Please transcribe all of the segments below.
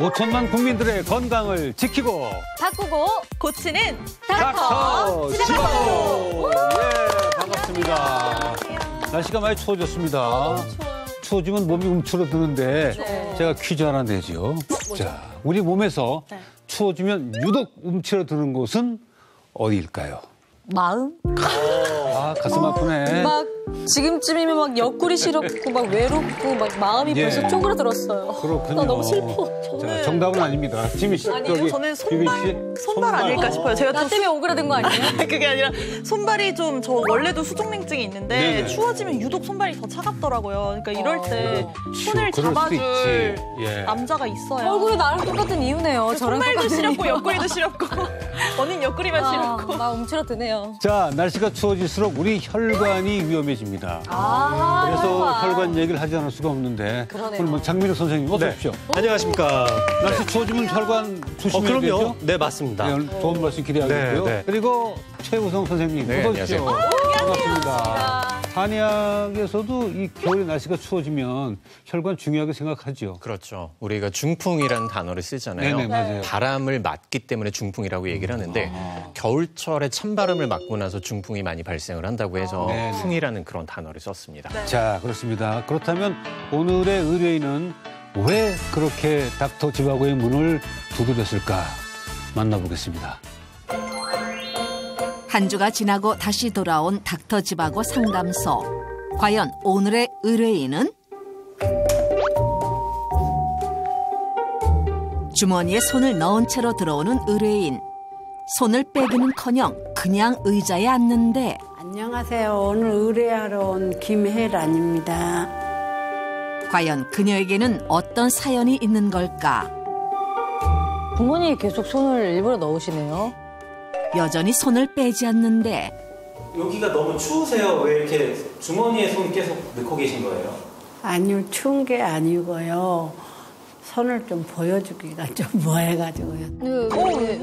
5천만 국민들의 건강을 지키고 바꾸고 고치는 닥터 지바고. 예, 반갑습니다. 날씨가 많이 추워졌습니다. 추워지면 몸이 움츠러드는데 제가 퀴즈 하나 내죠. 자, 우리 몸에서 추워지면 유독 움츠러드는 곳은 어디일까요? 마음? 아, 가슴 아프네. 막 지금쯤이면 막 옆구리 시렵고 막 외롭고 막 마음이 예. 벌써 쪼그라들었어요. 그렇군요. 나 너무 슬퍼. 자, 정답은 아닙니다. 지미 씨, 아니에요. 저는 손발 아닐까 싶어요. 제가 나 때문에 오그라든 거 아니에요? 그게 아니라 손발이 좀 저 원래도 수족냉증이 있는데 네네. 추워지면 유독 손발이 더 차갑더라고요. 그러니까 이럴 때 손을 그럴 수도 잡아줄 있지. 예. 남자가 있어요. 얼굴이 나랑 똑같은 이유네요. 저랑 손발도 똑같은 시렵고 이유. 옆구리도 시렵고 언닌 옆구리만 시렵고. 나 움츠러드네요. 자, 날씨가 추워질수록 우리 혈관이 위험해집니다. 그래서 혈관 얘기를 하지 않을 수가 없는데 그러네요. 오늘 장민호 선생님 어서 오십시오. 안녕하십니까. 날씨 추워지면 혈관 조심해야 그럼요. 되죠? 네, 맞습니다. 네, 오늘 좋은 말씀 기대하겠고요. 네, 네. 그리고 최우성 선생님 네, 어서 오십시오. 안녕하세요. 반갑습니다. 한의학에서도 이 겨울에 날씨가 추워지면 혈관 중요하게 생각하죠. 그렇죠. 우리가 중풍이라는 단어를 쓰잖아요. 네네, 맞아요. 바람을 맞기 때문에 중풍이라고 얘기를 하는데 겨울철에 찬바람을 맞고 나서 중풍이 많이 발생을 한다고 해서 네네. 풍이라는 그런 단어를 썼습니다. 자, 그렇습니다. 그렇다면 오늘의 의뢰인은 왜 그렇게 닥터 지바고의 문을 두드렸을까 만나보겠습니다. 한 주가 지나고 다시 돌아온 닥터 지바고 상담소. 과연 오늘의 의뢰인은? 주머니에 손을 넣은 채로 들어오는 의뢰인. 손을 빼기는커녕 그냥 의자에 앉는데 안녕하세요. 오늘 의뢰하러 온 김혜란입니다. 과연 그녀에게는 어떤 사연이 있는 걸까? 부모님이 계속 손을 일부러 넣으시네요. 여전히 손을 빼지 않는데 여기가 너무 추우세요? 왜 이렇게 주머니에 손 계속 넣고 계신 거예요? 아니요, 추운 게 아니고요. 손을 좀 보여주기가 좀 뭐해가지고요.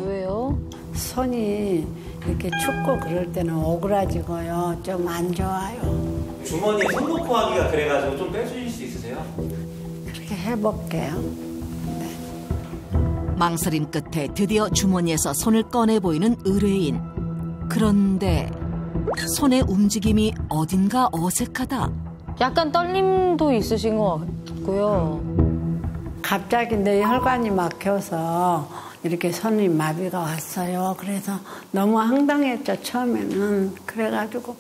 왜요? 손이 이렇게 춥고 그럴 때는 오그라지고요. 좀 안 좋아요. 주머니에 손 넣고 하기가 그래가지고 좀 빼주실 수 있으세요? 그렇게 해볼게요. 망설임 끝에 드디어 주머니에서 손을 꺼내 보이는 의뢰인. 그런데 손의 움직임이 어딘가 어색하다. 약간 떨림도 있으신 것 같고요. 갑자기 내 혈관이 막혀서 이렇게 손이 마비가 왔어요. 그래서 너무 황당했죠, 처음에는. 그래가지고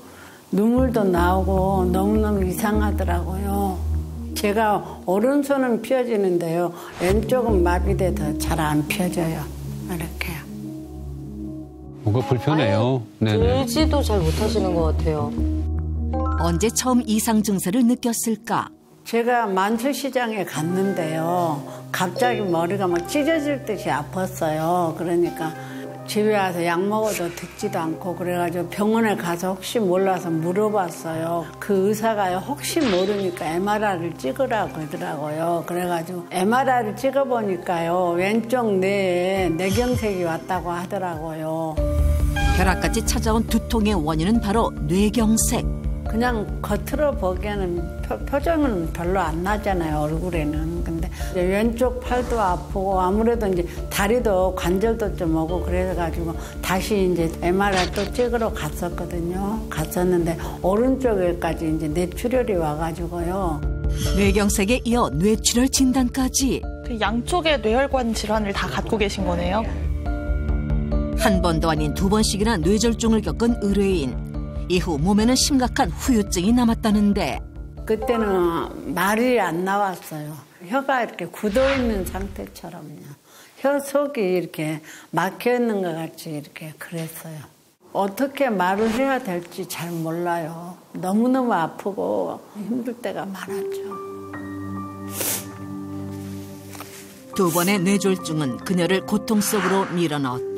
눈물도 나오고 너무너무 이상하더라고요. 제가 오른손은 펴지는데요. 왼쪽은 마비돼서 잘 안 펴져요. 이렇게요. 뭔가 불편해요. 네네. 들지도 잘 못하시는 것 같아요. 언제 처음 이상 증세를 느꼈을까? 제가 만수시장에 갔는데요. 갑자기 머리가 막 찢어질 듯이 아팠어요. 그러니까 집에 와서 약 먹어도 듣지도 않고 그래가지고 병원에 가서 혹시 몰라서 물어봤어요. 그 의사가요, 혹시 모르니까 MRI를 찍으라고 그러더라고요. 그래가지고 MRI를 찍어보니까요, 왼쪽 뇌에 뇌경색이 왔다고 하더라고요. 벼락같이 찾아온 두통의 원인은 바로 뇌경색. 그냥 겉으로 보기에는 표정은 별로 안 나잖아요, 얼굴에는. 근데 이제 왼쪽 팔도 아프고 아무래도 이제 다리도 관절도 좀 오고 그래가지고 다시 이제 MRI 또 찍으러 갔었거든요. 갔었는데 오른쪽에까지 이제 뇌출혈이 와가지고요. 뇌경색에 이어 뇌출혈 진단까지. 그 양쪽의 뇌혈관 질환을 다 갖고 계신 거네요. 한 번도 아닌 두 번씩이나 뇌졸중을 겪은 의뢰인. 이후 몸에는 심각한 후유증이 남았다는데 그때는 말이 안 나왔어요. 혀가 이렇게 굳어있는 상태처럼요. 혀 속이 이렇게 막혀있는 것 같이 이렇게 그랬어요. 어떻게 말을 해야 될지 잘 몰라요. 너무너무 아프고 힘들 때가 많았죠. 두 번의 뇌졸중은 그녀를 고통 속으로 밀어넣었다.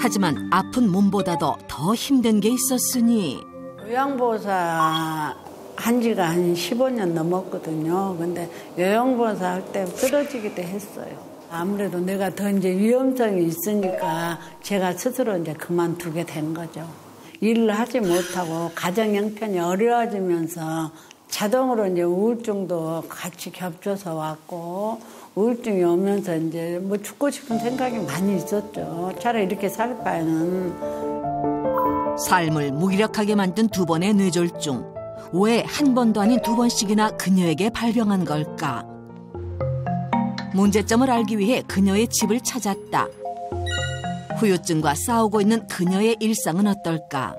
하지만 아픈 몸보다도 더 힘든 게 있었으니 요양보호사 한 지가 한 15년 넘었거든요. 근데 요양보호사 할 때 쓰러지기도 했어요. 아무래도 내가 더 이제 위험성이 있으니까 제가 스스로 이제 그만두게 된 거죠. 일을 하지 못하고 가정 형편이 어려워지면서 자동으로 이제 우울증도 같이 겹쳐서 왔고 우울증이 오면서 이제 뭐 죽고 싶은 생각이 많이 있었죠. 차라리 이렇게 살 바에는. 삶을 무기력하게 만든 두 번의 뇌졸중. 왜 한 번도 아닌 두 번씩이나 그녀에게 발병한 걸까? 문제점을 알기 위해 그녀의 집을 찾았다. 후유증과 싸우고 있는 그녀의 일상은 어떨까?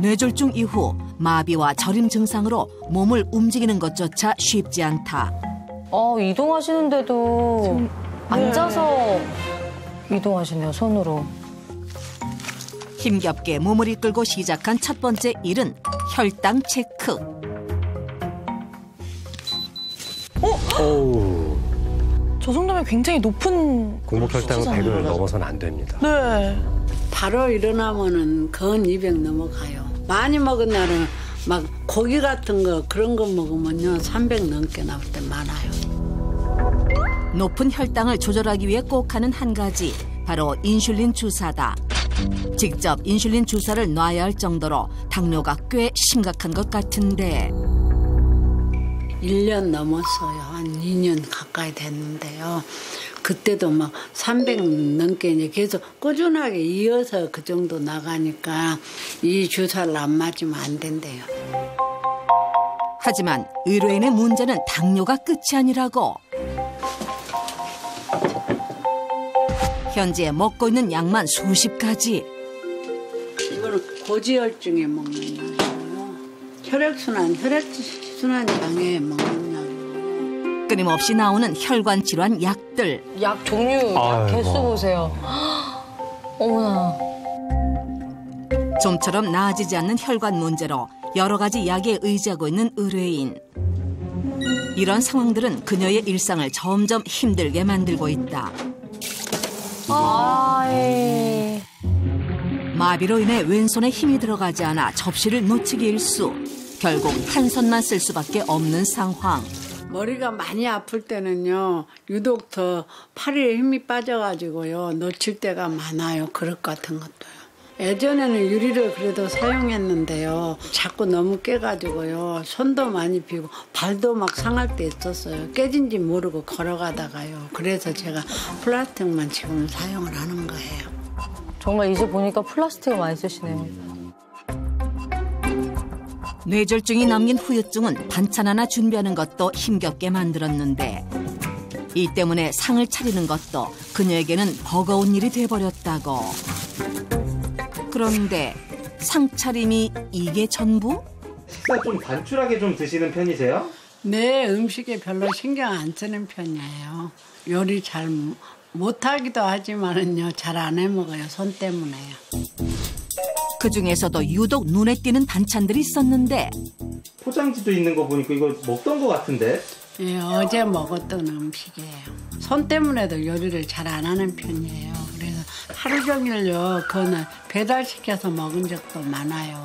뇌졸중 이후 마비와 저림 증상으로 몸을 움직이는 것조차 쉽지 않다. 이동하시는데도 앉아서 이동하시네요, 손으로. 힘겹게 몸을 이끌고 시작한 첫 번째 일은 혈당 체크. 저 정도면 굉장히 높은. 공복 혈당은 100을 넘어서는 안 됩니다. 네. 바로 일어나면은 건 200 넘어가요. 많이 먹은 날은 막 고기 같은 거 그런 거 먹으면요 300 넘게 나올 때 많아요. 높은 혈당을 조절하기 위해 꼭 하는 한 가지, 바로 인슐린 주사다. 직접 인슐린 주사를 놔야 할 정도로 당뇨가 꽤 심각한 것 같은데 1년 넘었어요. 한 2년 가까이 됐는데요. 그때도 막 300 넘게 이제 계속 꾸준하게 이어서 그 정도 나가니까 이 주사를 안 맞으면 안 된대요. 하지만 의뢰인의 문제는 당뇨가 끝이 아니라고. 현재 먹고 있는 약만 수십 가지. 이거는 고지혈증에 먹는 약이고요. 혈액순환 장애에 먹는 약이고요. 끊임없이 나오는 혈관 질환 약들. 약 종류, 약 개수 보세요. 어머나. 좀처럼 나아지지 않는 혈관 문제로 여러 가지 약에 의지하고 있는 의뢰인. 이런 상황들은 그녀의 일상을 점점 힘들게 만들고 있다. 마비로 인해 왼손에 힘이 들어가지 않아 접시를 놓치기 일쑤. 결국 한 손만 쓸 수밖에 없는 상황. 머리가 많이 아플 때는요 유독 더 팔에 힘이 빠져가지고요 놓칠 때가 많아요. 그릇 같은 것도요. 예전에는 유리를 그래도 사용했는데요 자꾸 너무 깨가지고요 손도 많이 비고 발도 막 상할 때 있었어요. 깨진지 모르고 걸어가다가요. 그래서 제가 플라스틱만 지금 사용을 하는 거예요. 정말 이제 보니까 플라스틱을 많이 쓰시네요. 뇌졸중이 남긴 후유증은 반찬 하나 준비하는 것도 힘겹게 만들었는데 이 때문에 상을 차리는 것도 그녀에게는 버거운 일이 돼버렸다고. 그런데 상차림이 이게 전부? 식사 좀 단출하게 좀 드시는 편이세요? 네, 음식에 별로 신경 안 쓰는 편이에요. 요리 잘 못하기도 하지만은요 잘 안 해먹어요. 손 때문에요. 그중에서도 유독 눈에 띄는 반찬들이 있었는데 포장지도 있는 거 보니까 이거 먹던 거 같은데? 예, 어제 먹었던 음식이에요. 손 때문에도 요리를 잘 안 하는 편이에요. 그래서 하루 종일요 그거는 배달시켜서 먹은 적도 많아요.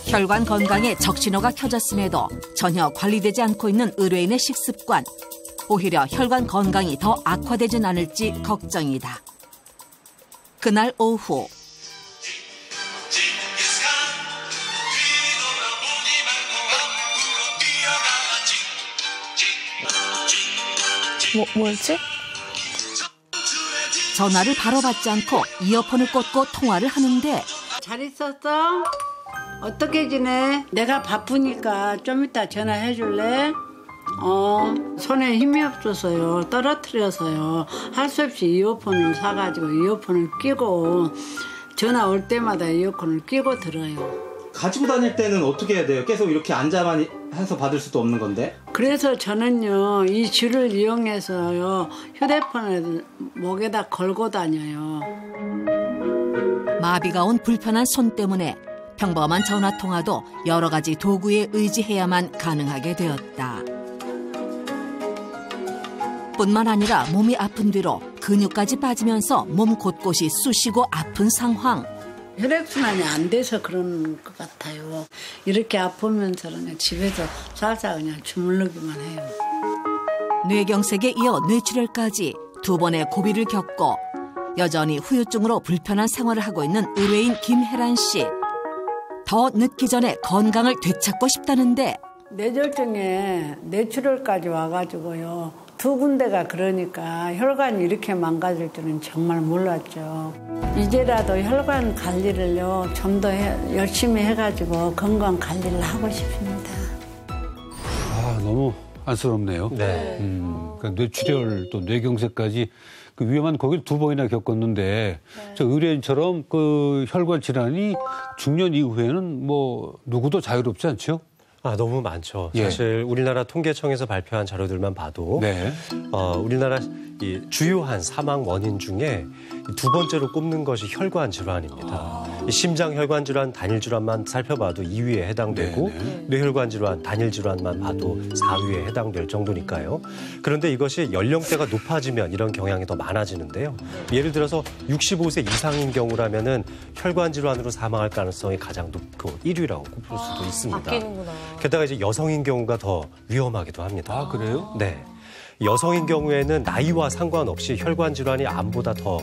혈관 건강에 적신호가 켜졌음에도 전혀 관리되지 않고 있는 의뢰인의 식습관. 오히려 혈관 건강이 더 악화되진 않을지 걱정이다. 그날 오후 뭐였지? 전화를 바로 받지 않고 이어폰을 꽂고 통화를 하는데 잘 있었어? 어떻게 지내? 내가 바쁘니까 좀 이따 전화해 줄래? 손에 힘이 없어서요. 떨어뜨려서요. 할 수 없이 이어폰을 사가지고 이어폰을 끼고 전화 올 때마다 이어폰을 끼고 들어요. 가지고 다닐 때는 어떻게 해야 돼요? 계속 이렇게 앉아만 해서 받을 수도 없는 건데? 그래서 저는요 이 줄을 이용해서요 휴대폰을 목에다 걸고 다녀요. 마비가 온 불편한 손 때문에 평범한 전화통화도 여러 가지 도구에 의지해야만 가능하게 되었다. 뿐만 아니라 몸이 아픈 뒤로 근육까지 빠지면서 몸 곳곳이 쑤시고 아픈 상황. 혈액순환이 안 돼서 그런 것 같아요. 이렇게 아프면서는 집에서 살살 그냥 주물르기만 해요. 뇌경색에 이어 뇌출혈까지 두 번의 고비를 겪고 여전히 후유증으로 불편한 생활을 하고 있는 의뢰인 김혜란 씨. 더 늦기 전에 건강을 되찾고 싶다는데 뇌졸중에 뇌출혈까지 와가지고요. 2군데가 그러니까 혈관이 이렇게 망가질 줄은 정말 몰랐죠. 이제라도 혈관 관리를요 좀 더 열심히 해가지고 건강 관리를 하고 싶습니다. 아, 너무 안쓰럽네요. 네. 그러니까 뇌출혈 또 뇌경색까지 그 위험한 거기를 2번이나 겪었는데 저 의뢰인처럼 그 혈관 질환이 중년 이후에는 뭐 누구도 자유롭지 않죠? 아, 너무 많죠. 예. 사실 우리나라 통계청에서 발표한 자료들만 봐도 네. 우리나라 이 주요한 사망 원인 중에 2번째로 꼽는 것이 혈관 질환입니다. 이 심장 혈관 질환, 단일 질환만 살펴봐도 2위에 해당되고 뇌혈관 질환, 단일 질환만 봐도 4위에 해당될 정도니까요. 그런데 이것이 연령대가 높아지면 이런 경향이 더 많아지는데요. 예를 들어서 65세 이상인 경우라면은 혈관 질환으로 사망할 가능성이 가장 높고 1위라고 꼽을 수도 있습니다. 바뀌는구나. 게다가 이제 여성인 경우가 더 위험하기도 합니다. 아, 그래요? 네. 여성인 경우에는 나이와 상관없이 혈관 질환이 암보다 더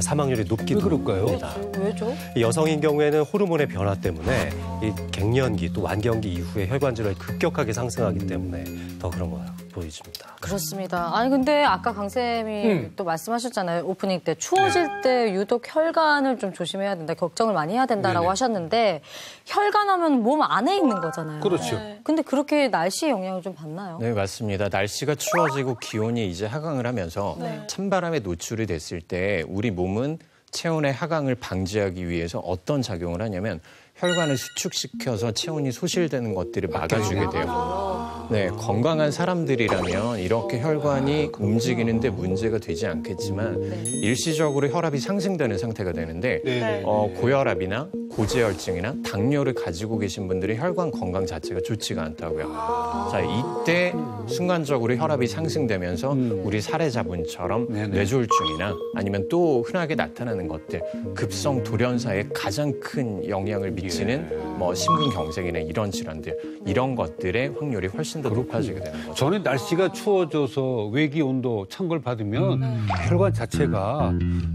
사망률이 높기도 왜 그럴까요? 합니다. 왜죠? 여성인 경우에는 호르몬의 변화 때문에 이 갱년기 또 완경기 이후에 혈관 질환이 급격하게 상승하기 때문에 더 그런 거 보여집니다. 그렇습니다. 아니 근데 아까 강쌤이 또 말씀하셨잖아요. 오프닝 때 추워질 때 유독 혈관을 좀 조심해야 된다. 걱정을 많이 해야 된다라고 네네. 하셨는데 혈관하면 몸 안에 있는 거잖아요. 그렇죠. 근데 그렇게 날씨의 영향을 좀 받나요? 네, 맞습니다. 날씨가 추워지고 기온이 이제 하강을 하면서 찬바람에 노출이 됐을 때 우리 몸은 체온의 하강을 방지하기 위해서 어떤 작용을 하냐면 혈관을 수축시켜서 체온이 소실되는 것들을 막아주게 돼요. 네, 건강한 사람들이라면 이렇게 혈관이 움직이는데 문제가 되지 않겠지만 일시적으로 혈압이 상승되는 상태가 되는데 고혈압이나 고지혈증이나 당뇨를 가지고 계신 분들의 혈관 건강 자체가 좋지가 않다고요. 자, 이때 순간적으로 혈압이 상승되면서 우리 사례자분처럼 뇌졸중이나 아니면 또 흔하게 나타나는 것들, 급성 돌연사에 가장 큰 영향을 미치는 뭐 심근경색이나 이런 질환들, 이런 것들의 확률이 훨씬 더 높아지게 되는 거죠. 전에 날씨가 추워져서 외기 온도 찬 걸 받으면 혈관 자체가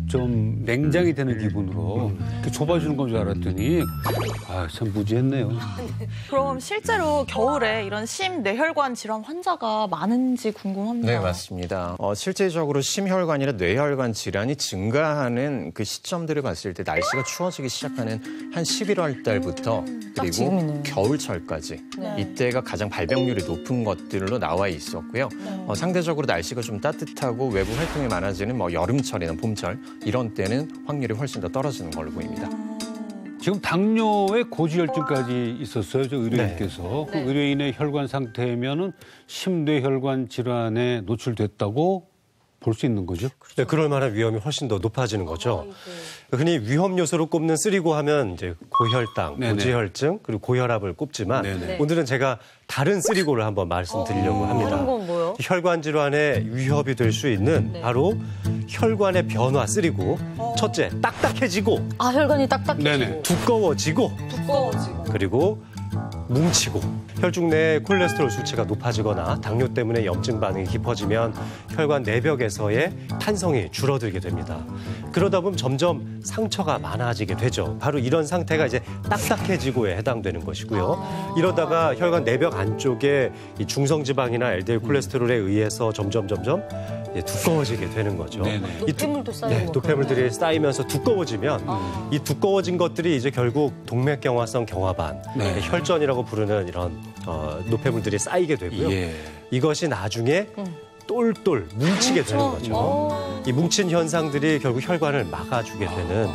좀 냉장이 되는 기분으로 이렇게 좁아지는 건 줄 알았더니 아, 참 무지했네요. 그럼 실제로 겨울에 이런 심뇌혈관 질환 환자가 많은지 궁금합니다. 네, 맞습니다. 실제적으로 심혈관이나 뇌혈관 질환이 증가하는 그 시점들을 봤을 때 날씨가 추워지기 시작하는 한 11월 달부터 그리고 지금이네요. 겨울철까지 이때가 가장 발병률이 높은 것들로 나와 있었고요. 상대적으로 날씨가 좀 따뜻하고 외부 활동이 많아지는 뭐 여름철이나 봄철 이런 때는 확률이 훨씬 더 떨어지는 걸로 보입니다. 지금 당뇨에 고지혈증까지 있었어요, 저 의뢰인께서. 그 의뢰인의 혈관 상태면은 심뇌혈관 질환에 노출됐다고 볼 수 있는 거죠? 네, 그럴 만한 위험이 훨씬 더 높아지는 거죠. 흔히 위험 요소로 꼽는 3고 하면 이제 고혈당, 고지혈증, 그리고 고혈압을 꼽지만 오늘은 제가 다른 3고를 한번 말씀드리려고 합니다. 다른 건 뭐요? 혈관 질환의 위협이 될 수 있는 바로 혈관의 변화 3고 첫째, 딱딱해지고 아, 혈관이 딱딱해지고 두꺼워지고 두꺼워지고 그리고 뭉치고 혈중 내 콜레스테롤 수치가 높아지거나 당뇨 때문에 염증 반응이 깊어지면 혈관 내벽에서의 탄성이 줄어들게 됩니다. 그러다 보면 점점 상처가 많아지게 되죠. 바로 이런 상태가 이제 딱딱해지고에 해당되는 것이고요. 이러다가 혈관 내벽 안쪽에 이 중성지방이나 LDL 콜레스테롤에 의해서 점점 두꺼워지게 되는 거죠. 노폐물도 쌓이고 노폐물들이 쌓이면서 두꺼워지면 이 두꺼워진 것들이 이제 결국 동맥경화성 경화반, 혈전이라고 부르는 이런 노폐물들이 쌓이게 되고요. 이것이 나중에 똘똘 뭉치게 되는 거죠. 이 뭉친 현상들이 결국 혈관을 막아주게 되는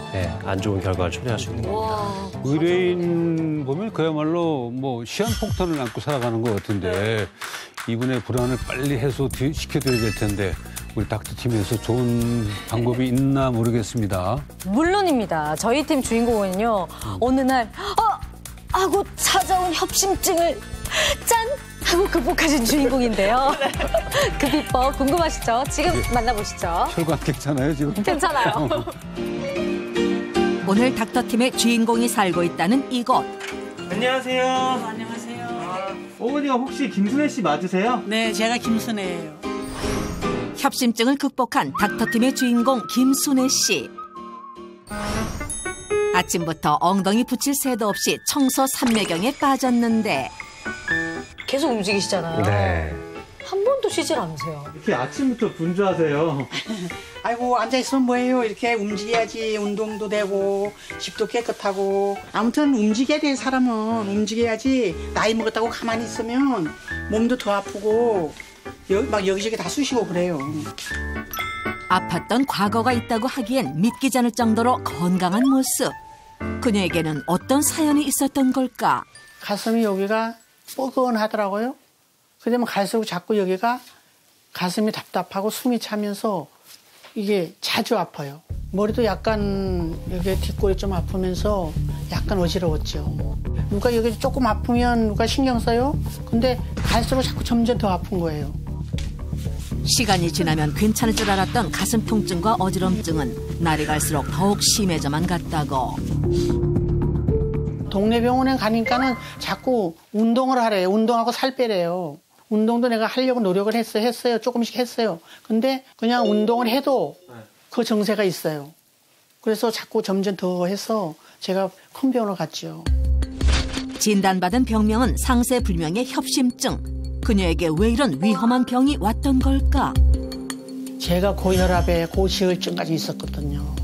안 좋은 결과를 초래할 수 있는 겁니다. 의뢰인 보면 그야말로 뭐 시한폭탄을 안고 살아가는 것 같은데 이분의 불안을 빨리 해소시켜드려야 될 텐데 우리 닥터팀에서 좋은 방법이 있나 모르겠습니다. 물론입니다. 저희 팀 주인공은요. 어느 날 하고 찾아온 협심증을 짠! 하고 극복하신 주인공인데요. 그 비법 궁금하시죠? 지금 만나보시죠. 혈관 괜찮아요 지금? 괜찮아요. 오늘 닥터팀의 주인공이 살고 있다는 이곳. 안녕하세요. 안녕하세요. 어머니가 혹시 김순애 씨 맞으세요? 네, 제가 김순애예요. 협심증을 극복한 닥터팀의 주인공 김순애 씨. 아침부터 엉덩이 붙일 새도 없이 청소 삼매경에 빠졌는데 계속 움직이시잖아요. 네. 한 번도 쉬질 않으세요. 이렇게 아침부터 분주하세요. 아이고 앉아있으면 뭐해요. 이렇게 움직여야지 운동도 되고 집도 깨끗하고. 아무튼 움직여야 돼. 사람은 움직여야지. 나이 먹었다고 가만히 있으면 몸도 더 아프고 막 여기저기 다 쑤시고 그래요. 아팠던 과거가 있다고 하기엔 믿기지 않을 정도로 건강한 모습. 그녀에게는 어떤 사연이 있었던 걸까? 가슴이 여기가 뻐근하더라고요. 그러면 갈수록 자꾸 여기가 가슴이 답답하고 숨이 차면서 이게 자주 아파요. 머리도 약간 여기 뒷골이 좀 아프면서 약간 어지러웠죠. 누가 여기 조금 아프면 누가 신경 써요? 근데 갈수록 자꾸 점점 더 아픈 거예요. 시간이 지나면 괜찮을 줄 알았던 가슴 통증과 어지럼증은 날이 갈수록 더욱 심해져만 갔다고. 동네 병원에 가니까는 자꾸 운동을 하래요. 운동하고 살 빼래요. 운동도 내가 하려고 노력을 했어요. 조금씩 했어요. 근데 그냥 운동을 해도 그 증세가 있어요. 그래서 자꾸 점점 더 해서 제가 큰 병원을 갔죠. 진단받은 병명은 상세불명의 협심증. 그녀에게 왜 이런 위험한 병이 왔던 걸까? 제가 고혈압에 고지혈증까지 있었거든요.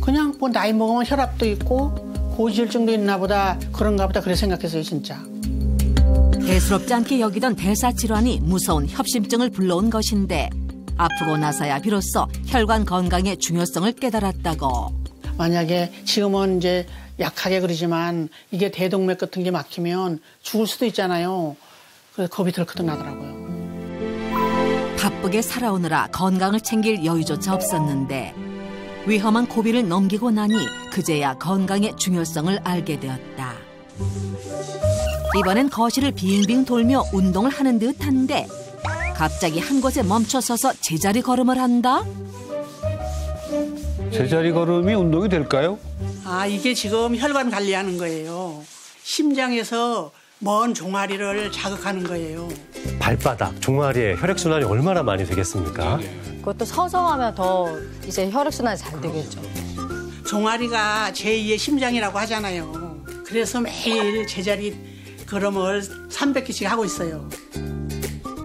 그냥 뭐 나이 먹으면 혈압도 있고 고지혈증도 있나 보다 그런가 보다 그래 생각했어요 진짜. 대수롭지 않게 여기던 대사질환이 무서운 협심증을 불러온 것인데 아프고 나서야 비로소 혈관 건강의 중요성을 깨달았다고. 만약에 지금은 이제 약하게 그러지만 이게 대동맥 같은 게 막히면 죽을 수도 있잖아요. 그래서 겁이 덜컥 나더라고요. 바쁘게 살아오느라 건강을 챙길 여유조차 없었는데 위험한 고비를 넘기고 나니 그제야 건강의 중요성을 알게 되었다. 이번엔 거실을 빙빙 돌며 운동을 하는 듯한데 갑자기 한 곳에 멈춰서서 제자리 걸음을 한다? 제자리 걸음이 운동이 될까요? 아 이게 지금 혈관 관리하는 거예요. 심장에서 먼 종아리를 자극하는 거예요. 발바닥, 종아리에 혈액순환이 얼마나 많이 되겠습니까? 그것도 서서 하면 더 이제 혈액순환이 잘 되겠죠. 종아리가 제2의 심장이라고 하잖아요. 그래서 매일 제자리 걸음을 300개씩 하고 있어요.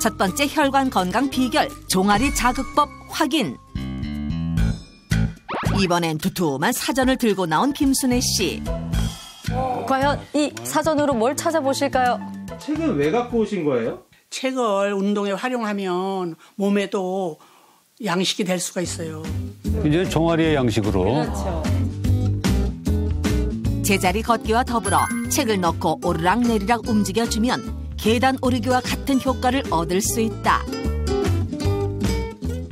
첫 번째 혈관 건강 비결, 종아리 자극법 확인. 이번엔 두툼한 사전을 들고 나온 김순애 씨. 과연 이 사전으로 뭘 찾아보실까요? 책은 왜 갖고 오신 거예요? 책을 운동에 활용하면 몸에도 양식이 될 수가 있어요. 이제 종아리의 양식으로. 그렇죠. 제자리 걷기와 더불어 책을 넣고 오르락내리락 움직여주면 계단 오르기와 같은 효과를 얻을 수 있다.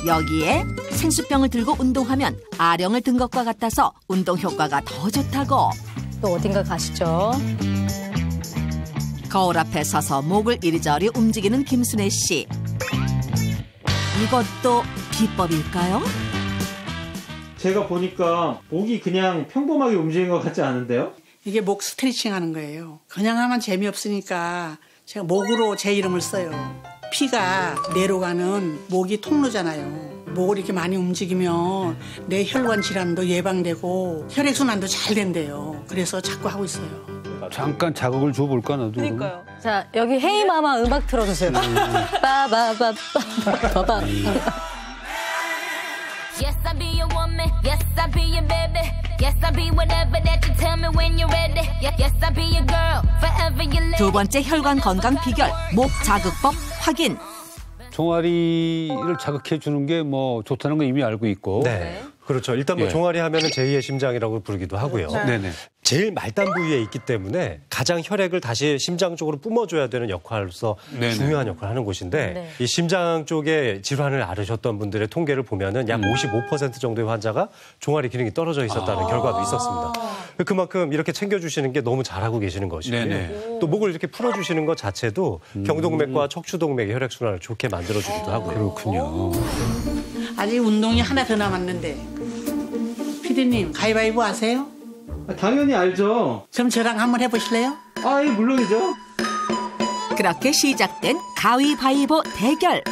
여기에 생수병을 들고 운동하면 아령을 든 것과 같아서 운동 효과가 더 좋다고. 또 어딘가 가시죠? 거울 앞에 서서 목을 이리저리 움직이는 김순애 씨. 이것도 비법일까요? 제가 보니까 목이 그냥 평범하게 움직이는 것 같지 않은데요? 이게 목 스트레칭 하는 거예요. 그냥 하면 재미없으니까 제가 목으로 제 이름을 써요. 피가 뇌로 가는 목이 통로잖아요. 목을 이렇게 많이 움직이면 내 혈관 질환도 예방되고 혈액순환도 잘 된대요. 그래서 자꾸 하고 있어요. 잠깐 자극을 줘볼까 나도. 그러니까요. 자, 여기 헤이마마 음악 틀어주세요. 빠바바바바바. Yes, I be your woman. Yes, I be your baby. Yes, I be whatever that you tell me when you're ready. Yes, I be your girl. Forever your lady. 두 번째 혈관 건강 비결, 목 자극법 확인. 종아리를 자극해 주는 게 뭐 좋다는 거 이미 알고 있고. 네. 그렇죠. 일단 뭐 예. 종아리 하면은 제2의 심장이라고 부르기도 하고요. 네네. 제일 말단 부위에 있기 때문에 가장 혈액을 다시 심장 쪽으로 뿜어줘야 되는 역할로서 네네. 중요한 역할을 하는 곳인데 네. 이 심장 쪽에 질환을 앓으셨던 분들의 통계를 보면은 약 55% 정도의 환자가 종아리 기능이 떨어져 있었다는 결과도 있었습니다. 그만큼 이렇게 챙겨주시는 게 너무 잘하고 계시는 것이고요. 네네. 또 목을 이렇게 풀어주시는 것 자체도 경동맥과 척추동맥의 혈액순환을 좋게 만들어주기도 하고요. 그렇군요. 아직 운동이 하나 더 남았는데 피디님 가위바위보 아세요? 당연히 알죠. 그럼 저랑 한번 해보실래요? 아, 예, 물론이죠. 그렇게 시작된 가위바위보 대결.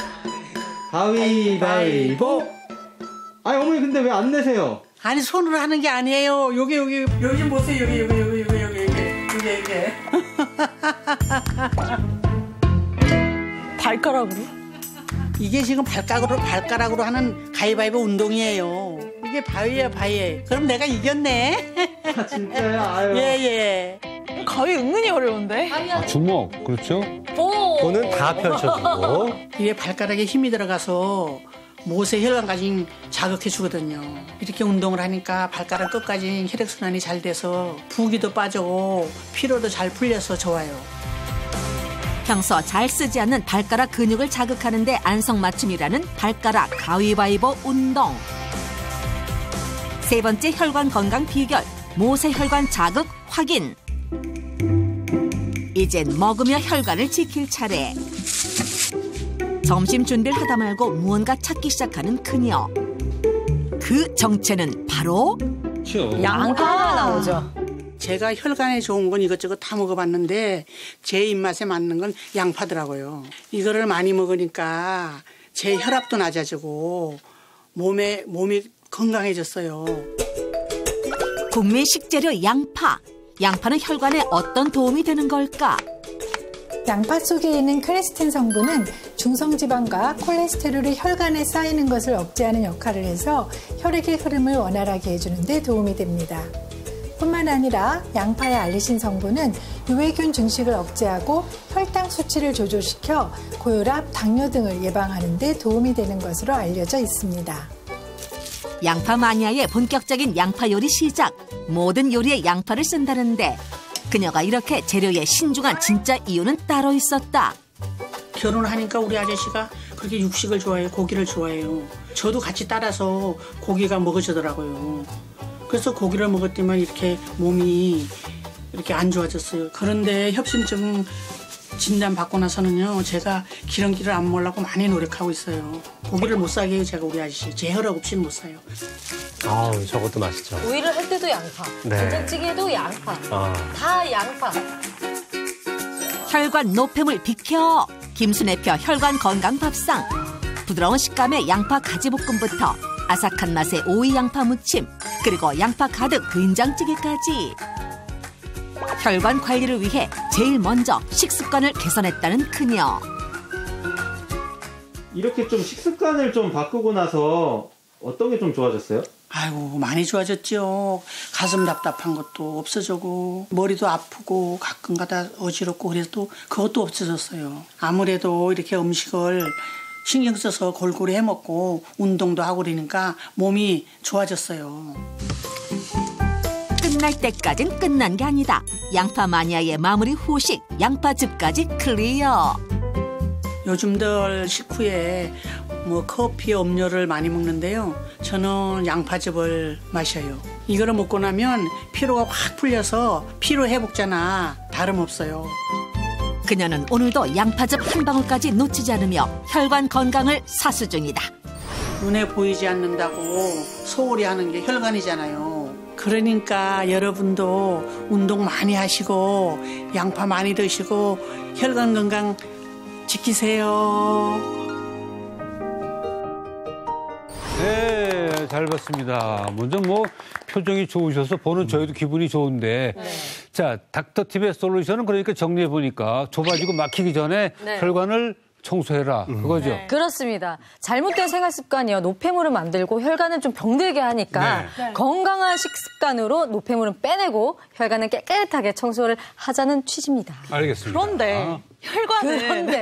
가위바위보. 아, 어머니 근데 왜 안 내세요? 아니 손으로 하는 게 아니에요. 여기 좀 보세요. 여기. 발가락으로? 이게 지금 발가락으로 하는 가위바위보 운동이에요. 이게 바위야, 바위. 그럼 내가 이겼네. 아, 진짜요? 아유. 예. 가위 은근히 어려운데? 주먹, 그렇죠? 손은 다 펼쳐주고. 이게 발가락에 힘이 들어가서 못의 혈관까지 자극해 주거든요. 이렇게 운동을 하니까 발가락 끝까지 혈액순환이 잘 돼서 부기도 빠지고 피로도 잘 풀려서 좋아요. 평소 잘 쓰지 않는 발가락 근육을 자극하는 데 안성맞춤이라는 발가락 가위바위보 운동. 세 번째 혈관 건강 비결, 모세혈관 자극 확인. 이젠 먹으며 혈관을 지킬 차례. 점심 준비를 하다 말고 무언가 찾기 시작하는 그녀. 그 정체는 바로 양파가 나오죠. 제가 혈관에 좋은 건 이것저것 다 먹어봤는데 제 입맛에 맞는 건 양파더라고요. 이거를 많이 먹으니까 제 혈압도 낮아지고 몸이 건강해졌어요. 국민 식재료 양파. 양파는 혈관에 어떤 도움이 되는 걸까? 양파 속에 있는 크레스틴 성분은 중성지방과 콜레스테롤이 혈관에 쌓이는 것을 억제하는 역할을 해서 혈액의 흐름을 원활하게 해주는 데 도움이 됩니다. 뿐만 아니라 양파의 알리신 성분은 유해균 증식을 억제하고 혈당 수치를 조절시켜 고혈압, 당뇨 등을 예방하는 데 도움이 되는 것으로 알려져 있습니다. 양파 마니아의 본격적인 양파 요리 시작. 모든 요리에 양파를 쓴다는데 그녀가 이렇게 재료에 신중한 진짜 이유는 따로 있었다. 결혼하니까 우리 아저씨가 그렇게 육식을 좋아해요. 고기를 좋아해요. 저도 같이 따라서 고기가 먹어지더라고요. 그래서 고기를 먹었더니 이렇게 몸이 이렇게 안 좋아졌어요. 그런데 협심증 진단 받고 나서는요, 제가 기름기를 안 먹으려고 많이 노력하고 있어요. 고기를 못 사게 해요, 제가 우리 아저씨. 제 혈압 없이는 못 사요. 아우, 저것도 맛있죠. 오이를 할 때도 양파, 네. 된장찌개도 양파, 다 양파. 혈관 노폐물 비켜. 김순애표 혈관 건강 밥상. 부드러운 식감의 양파 가지볶음부터 아삭한 맛의 오이 양파 무침, 그리고 양파 가득 된장찌개까지. 혈관 관리를 위해 제일 먼저 식습관을 개선했다는 그녀. 이렇게 좀 식습관을 좀 바꾸고 나서 어떤 게 좀 좋아졌어요? 아이고, 많이 좋아졌죠. 가슴 답답한 것도 없어지고 머리도 아프고 가끔가다 어지럽고 그래서 또 그것도 없어졌어요. 아무래도 이렇게 음식을 신경 써서 골고루 해먹고 운동도 하고 그러니까 몸이 좋아졌어요. 끝날 때까진 끝난 게 아니다. 양파 마니아의 마무리 후식, 양파즙까지 클리어. 요즘들 식후에 뭐 커피, 음료를 많이 먹는데요. 저는 양파즙을 마셔요. 이거를 먹고 나면 피로가 확 풀려서 피로 회복제나 다름없어요. 그녀는 오늘도 양파즙 한 방울까지 놓치지 않으며 혈관 건강을 사수 중이다. 눈에 보이지 않는다고 소홀히 하는 게 혈관이잖아요. 그러니까 여러분도 운동 많이 하시고 양파 많이 드시고 혈관 건강 지키세요. 네, 잘 봤습니다. 먼저 뭐 표정이 좋으셔서 보는 저희도 기분이 좋은데 자, 닥터팁의 솔루션은 그러니까 정리해 보니까 좁아지고 막히기 전에 혈관을 청소해라 그거죠. 네. 그렇습니다. 잘못된 생활 습관이요. 노폐물을 만들고 혈관을 좀 병들게 하니까 건강한 식습관으로 노폐물은 빼내고 혈관은 깨끗하게 청소를 하자는 취지입니다. 알겠습니다. 그런데 혈관은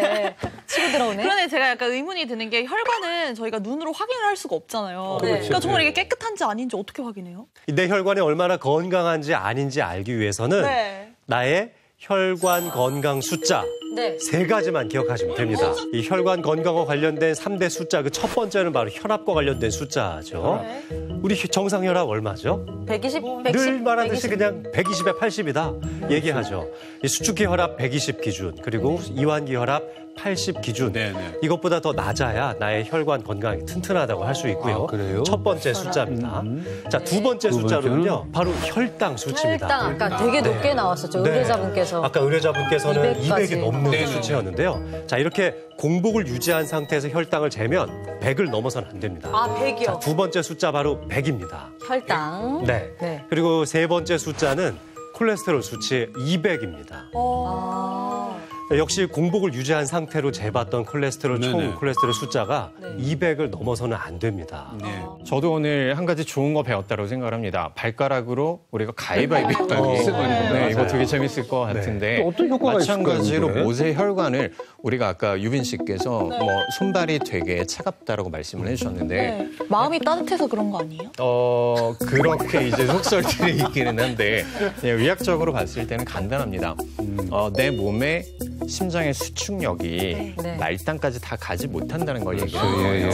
치고 들어오네. 그런데 제가 약간 의문이 드는 게 혈관은 저희가 눈으로 확인을 할 수가 없잖아요. 그렇죠. 그러니까 정말 이게 깨끗한지 아닌지 어떻게 확인해요? 내 혈관이 얼마나 건강한지 아닌지 알기 위해서는 나의 혈관 건강 숫자 세 가지만 기억하시면 됩니다. 이 혈관 건강과 관련된 3대 숫자, 그 첫 번째는 바로 혈압과 관련된 숫자죠. 우리 정상 혈압 얼마죠? 120, 110, 늘 말하듯이 120. 그냥 120에 80이다 얘기하죠. 이 수축기 혈압 120 기준, 그리고 이완기 혈압 80 기준. 이것보다 더 낮아야 나의 혈관 건강이 튼튼하다고 할 수 있고요. 그래요? 첫 번째 숫자입니다. 자, 두 번째 숫자로는요. 바로 혈당 수치입니다. 혈당 아까 되게 높게 나왔었죠. 의뢰자분께서. 아까 의뢰자분께서는 200 까지. 200이 넘는 수치였는데요. 자, 이렇게 공복을 유지한 상태에서 혈당을 재면 100을 넘어서는 안 됩니다. 아, 100이요? 자, 두 번째 숫자 바로 100입니다. 혈당. 네. 그리고 세 번째 숫자는 콜레스테롤 수치 200입니다. 역시 공복을 유지한 상태로 재봤던 콜레스테롤 총 콜레스테롤 숫자가 200을 넘어서는 안 됩니다. 저도 오늘 한 가지 좋은 거 배웠다고 생각을 합니다. 발가락으로 우리가 가위바위보 하기. 이거 되게 재밌을 것 같은데 어떤 효과가 마찬가지로 있을까요, 모세 혈관을 우리가 아까 유빈 씨께서 뭐 손발이 되게 차갑다라고 말씀을 해주셨는데 마음이 따뜻해서 그런 거 아니에요? 그렇게 이제 속설들이 있기는 한데 의학적으로 봤을 때는 간단합니다. 내 몸에 심장의 수축력이 말단까지 다 가지 못한다는 걸 얘기하는 거예요.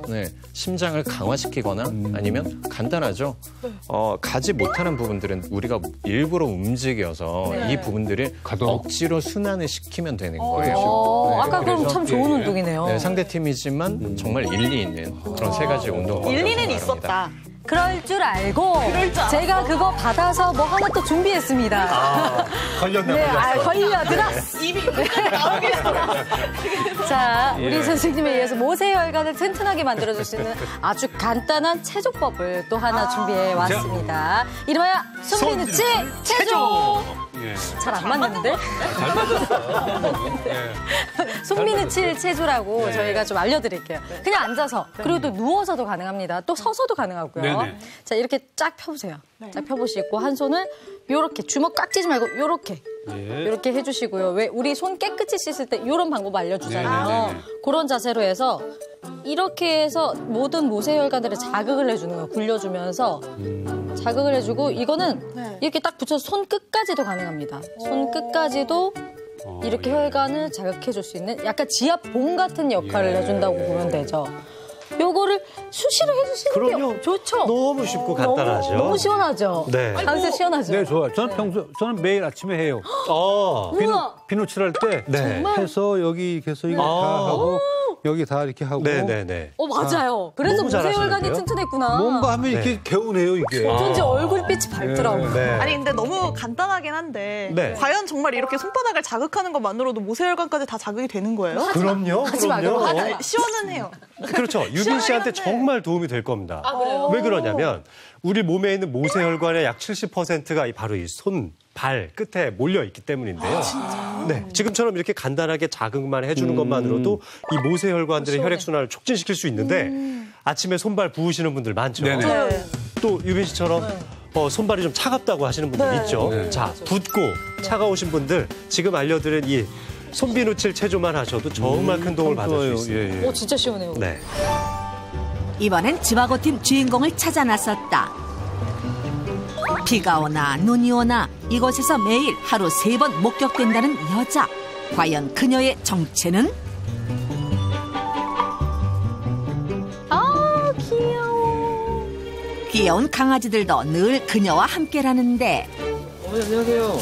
네, 심장을 강화시키거나 아니면 간단하죠. 가지 못하는 부분들은 우리가 일부러 움직여서 이 부분들을 억지로 순환을 시키면 되는 거예요. 아까 그럼 참 좋은 운동이네요. 네, 상대팀이지만 정말 일리 있는 그런 세 가지 운동. 일리는 있었다. 그럴 줄 알고 제가 그거 받아서 뭐 하나 또 준비했습니다. 걸렸네. 네, 걸려들었어. 입이 나오게 했어. 자, 우리 선생님에 의해서 모세혈관을 튼튼하게 만들어줄 수 있는 아주 간단한 체조법을 또 하나 준비해 왔습니다. 이름하여 손비누치 체조. 잘 안 맞는데? 잘 맞았어. 손비누치 체조라고 저희가 좀 알려드릴게요. 그냥 앉아서 그리고 또 누워서도 가능합니다. 또 서서도 가능하고요. 자, 이렇게 쫙 펴보세요. 쫙 펴보시고 한 손을 요렇게 주먹 꽉 쥐지 말고 요렇게 이렇게 해주시고요. 왜 우리 손 깨끗이 씻을 때 이런 방법 알려주잖아요. 그런 자세로 해서 이렇게 해서 모든 모세혈관들을 자극을 해주는 거예요. 굴려주면서 자극을 해주고 이거는 이렇게 딱 붙여서 손 끝까지도 가능합니다. 손 끝까지도 이렇게 혈관을 자극해줄 수 있는 약간 지압봉 같은 역할을 해준다고 보면 되죠. 요거를 수시로 해주시는 게 좋죠. 너무 쉽고 간단하죠. 너무 시원하죠. 네. 강세 시원하죠. 네, 좋아요. 저는 매일 아침에 해요. 비누칠 할 때 해서 여기 계속 이거 다 하고 여기 다 이렇게 하고. 네네네. 맞아요. 그래서 모세혈관이 튼튼했구나. 뭔가 하면 이렇게 개운해요, 이게. 어쩐지 얼굴빛이 밝더라고요. 아니 근데 너무 간단하긴 한데 과연 정말 이렇게 손바닥을 자극하는 것만으로도 모세혈관까지 다 자극이 되는 거예요? 그럼요. 시원은 해요. 그렇죠. 유빈 씨한테 정말 도움이 될 겁니다. 그래요? 왜 그러냐면 우리 몸에 있는 모세혈관의 약 70%가 바로 이 손, 발 끝에 몰려 있기 때문인데요. 네, 지금처럼 이렇게 간단하게 자극만 해주는 것만으로도 이 모세혈관들의 혈액순환을 촉진시킬 수 있는데 아침에 손발 부으시는 분들 많죠. 또 유빈 씨처럼 손발이 좀 차갑다고 하시는 분들 있죠. 자, 붓고 차가우신 분들 지금 알려드린 이 손비누칠 체조만 하셔도 정말 큰 도움을 받을 수 있습니다. 진짜 시원해요. 네. 이번엔 지바고팀 주인공을 찾아 나섰다. 비가 오나 눈이 오나 이곳에서 매일 하루 3번 목격된다는 여자. 과연 그녀의 정체는? 귀여워. 귀여운 강아지들도 늘 그녀와 함께라는데. 어머니 안녕하세요.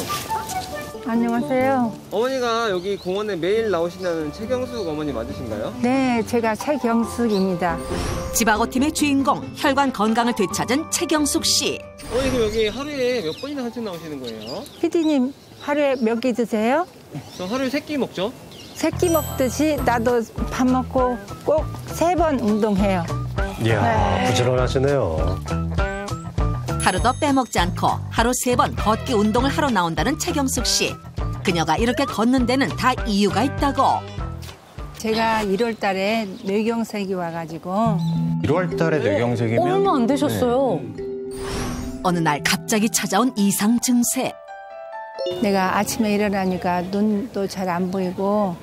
안녕하세요. 어머니가 여기 공원에 매일 나오신다는 최경숙 어머니 맞으신가요? 네, 제가 최경숙입니다. 지바고팀의 주인공, 혈관 건강을 되찾은 최경숙 씨. 어머니 그럼 여기 하루에 몇 번이나 산책 나오시는 거예요? 피디님, 하루에 몇 끼 드세요? 저 하루에 3끼 먹죠. 3끼 먹듯이 나도 밥 먹고 꼭 3번 운동해요. 이야, 부지런하시네요. 하루도 빼먹지 않고 하루 3번 걷기 운동을 하러 나온다는 최경숙 씨. 그녀가 이렇게 걷는 데는 다 이유가 있다고. 제가 1월 달에 뇌경색이 와가지고 1월 달에 뇌경색이면 얼마 안 되셨어요. 어느 날 갑자기 찾아온 이상 증세. 내가 아침에 일어나니까 눈도 잘 안 보이고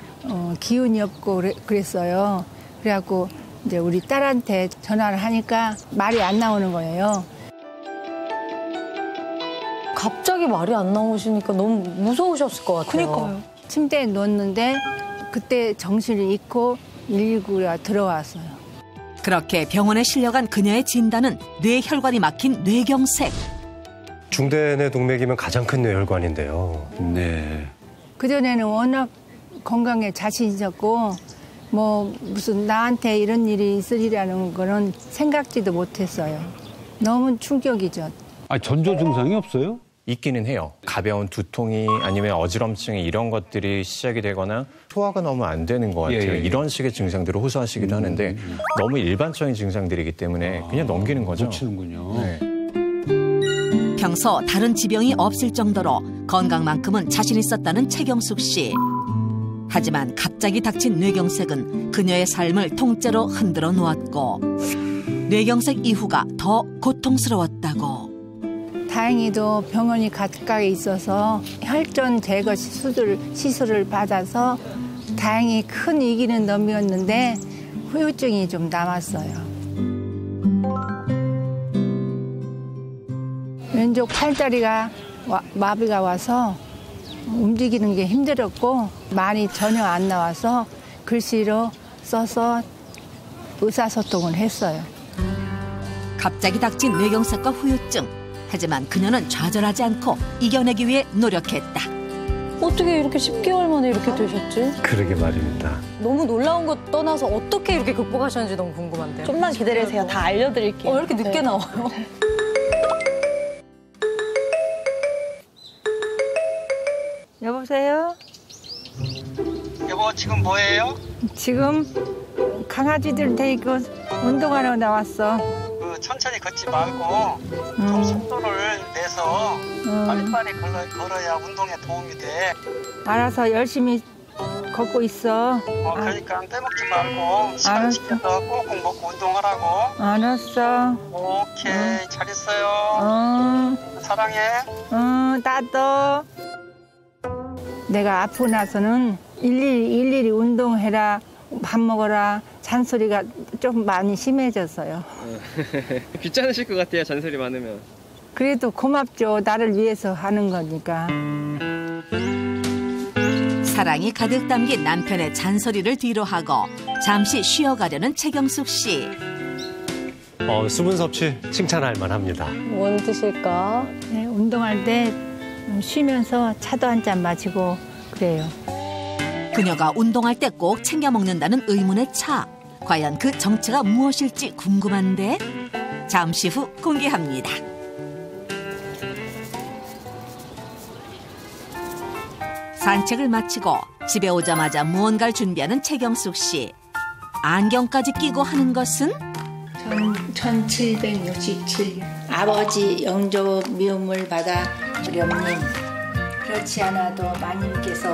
기운이 없고 그랬어요. 그래갖고 이제 우리 딸한테 전화를 하니까 말이 안 나오는 거예요. 갑자기 말이 안 나오시니까 너무 무서우셨을 것 같아요. 그러니까요. 침대에 누웠는데 그때 정신을 잃고 119가 들어왔어요. 그렇게 병원에 실려간 그녀의 진단은 뇌혈관이 막힌 뇌경색. 중대뇌 동맥이면 가장 큰 뇌혈관인데요. 네. 그전에는 워낙 건강에 자신 있었고 뭐 무슨 나한테 이런 일이 있으리라는 거는 생각지도 못했어요. 너무 충격이죠. 전조 증상이 없어요? 있기는 해요. 가벼운 두통이 아니면 어지럼증이 이런 것들이 시작이 되거나 소화가 너무 안 되는 것 같아요. 이런 식의 증상들을 호소하시기도 하는데 너무 일반적인 증상들이기 때문에 그냥 넘기는 거죠. 놓치는군요. 네. 평소 다른 지병이 없을 정도로 건강만큼은 자신 있었다는 최경숙 씨. 하지만 갑자기 닥친 뇌경색은 그녀의 삶을 통째로 흔들어 놓았고 뇌경색 이후가 더 고통스러웠다고. 다행히도 병원이 가까이 있어서 혈전 제거 시술을 받아서 다행히 큰 위기는 넘겼는데 후유증이 좀 남았어요. 왼쪽 팔다리가 마비가 와서 움직이는 게 힘들었고 말이 전혀 안 나와서 글씨로 써서 의사소통을 했어요. 갑자기 닥친 뇌경색과 후유증. 하지만 그녀는 좌절하지 않고 이겨내기 위해 노력했다. 어떻게 이렇게 10개월 만에 이렇게 되셨지? 그러게 말입니다. 너무 놀라운 것 떠나서 어떻게 이렇게 극복하셨는지 너무 궁금한데요. 좀만 기다리세요. 다 알려드릴게요. 왜 이렇게 늦게 나와요? 여보세요? 여보, 지금 뭐해요? 지금 강아지들 데리고 운동하러 나왔어. 천천히 걷지 말고 좀 속도를 내서 빨리빨리 걸어야 운동에 도움이 돼. 알아서 열심히 걷고 있어. 그러니까 빼먹지 말고 시간 지켜서 꼭꼭 먹고 운동하라고. 알았어. 오케이, 잘 있어요. 사랑해. 나도. 내가 아프고 나서는 일일이 운동해라, 밥 먹어라 잔소리가 좀 많이 심해졌어요. 귀찮으실 것 같아요, 잔소리 많으면. 그래도 고맙죠. 나를 위해서 하는 거니까. 사랑이 가득 담긴 남편의 잔소리를 뒤로하고 잠시 쉬어가려는 최경숙 씨. 수분 섭취 칭찬할 만합니다. 뭔 뜻일까? 네, 운동할 때 쉬면서 차도 한 잔 마시고 그래요. 그녀가 운동할 때 꼭 챙겨 먹는다는 의문의 차. 과연 그 정체가 무엇일지 궁금한데 잠시 후 공개합니다. 산책을 마치고 집에 오자마자 무언가를 준비하는 최경숙 씨. 안경까지 끼고 하는 것은? 1767 아버지 영조 미움을 받아 우리 그렇지 않아도 마님께서